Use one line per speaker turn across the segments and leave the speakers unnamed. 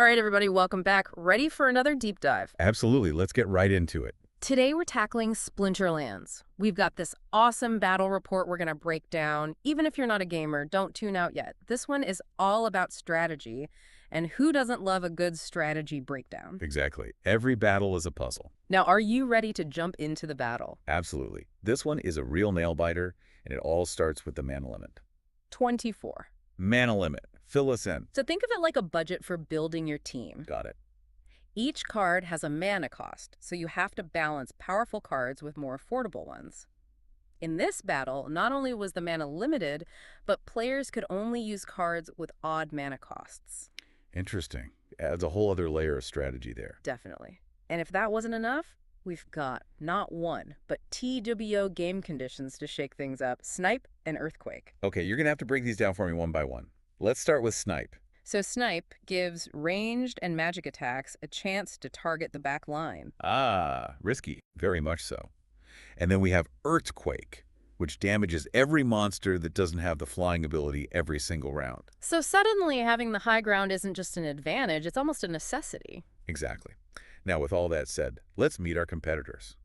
All right, everybody, welcome back. Ready for another deep dive.
Absolutely. Let's get right into it.
Today, we're tackling Splinterlands. We've got this awesome battle report we're going to break down. Even if you're not a gamer, don't tune out yet. This one is all about strategy, and who doesn't love a good strategy breakdown?
Exactly. Every battle is a puzzle.
Now, are you ready to jump into the battle?
Absolutely. This one is a real nail-biter, and it all starts with the mana limit.
24.
Mana limit. Fill us in.
So think of it like a budget for building your team.
Got it.
Each card has a mana cost, so you have to balance powerful cards with more affordable ones. In this battle, not only was the mana limited, but players could only use cards with odd mana costs.
Interesting. Adds a whole other layer of strategy there.
Definitely. And if that wasn't enough, we've got not one, but TWO game conditions to shake things up: Snipe and Earthquake.
Okay, you're going to have to break these down for me one by one. Let's start with Snipe.
So Snipe gives ranged and magic attacks a chance to target the back line.
Ah, risky. Very much so. And then we have Earthquake, which damages every monster that doesn't have the flying ability every single round.
So suddenly having the high ground isn't just an advantage, it's almost a necessity.
Exactly. Now, with all that said, let's meet our competitors.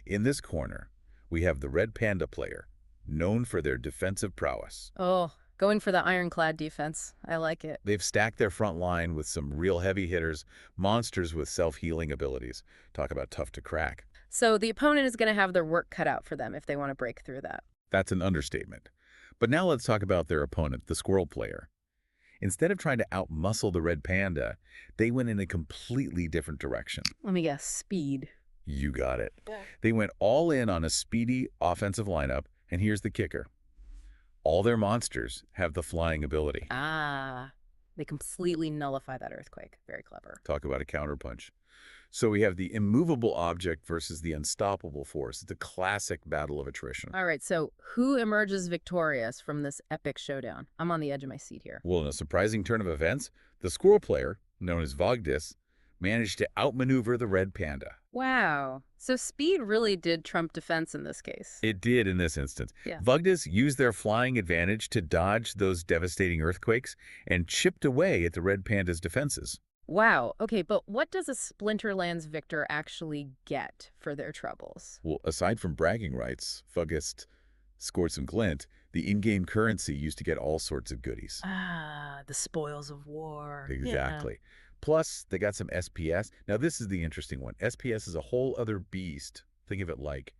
In this corner, we have the Red Panda player, known for their defensive prowess.
Oh, going for the ironclad defense. I like it.
They've stacked their front line with some real heavy hitters, monsters with self-healing abilities. Talk about tough to crack.
So the opponent is going to have their work cut out for them if they want to break through that.
That's an understatement. But now let's talk about their opponent, the Squirrel player. Instead of trying to outmuscle the Red Panda, they went in a completely different direction.
Let me guess, speed.
You got it.
Yeah.
They went all in on a speedy offensive lineup, and here's the kicker. All their monsters have the flying ability.
Ah, they completely nullify that Earthquake. Very clever.
Talk about a counterpunch. So we have the immovable object versus the unstoppable force. It's a classic battle of attrition.
All right, so who emerges victorious from this epic showdown? I'm on the edge of my seat here.
Well, in a surprising turn of events, the Squirrel player, known as Vogdis, managed to outmaneuver the Red Panda.
Wow. So speed really did trump defense in this case.
It did in this instance.
Yeah.
Vogdis used their flying advantage to dodge those devastating earthquakes and chipped away at the Red Panda's defenses.
Wow. Okay, but what does a Splinterlands victor actually get for their troubles?
Well, aside from bragging rights, Vogdis scored some glint. The in-game currency used to get all sorts of goodies.
Ah, the spoils of war.
Exactly. Plus, they got some SPS. Now, this is the interesting one. SPS is a whole other beast. Think of it like,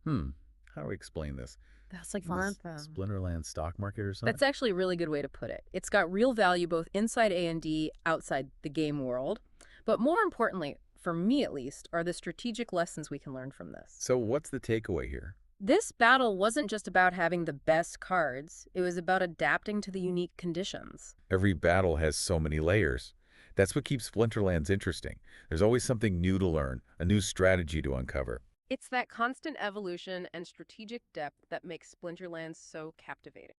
how do we explain this?
That's like
This
fun.
Splinterland stock market or something?
That's actually a really good way to put it. It's got real value both inside A&D, outside the game world. But more importantly, for me at least, are the strategic lessons we can learn from this.
So what's the takeaway here?
This battle wasn't just about having the best cards. It was about adapting to the unique conditions.
Every battle has so many layers. That's what keeps Splinterlands interesting. There's always something new to learn, a new strategy to uncover.
It's that constant evolution and strategic depth that makes Splinterlands so captivating.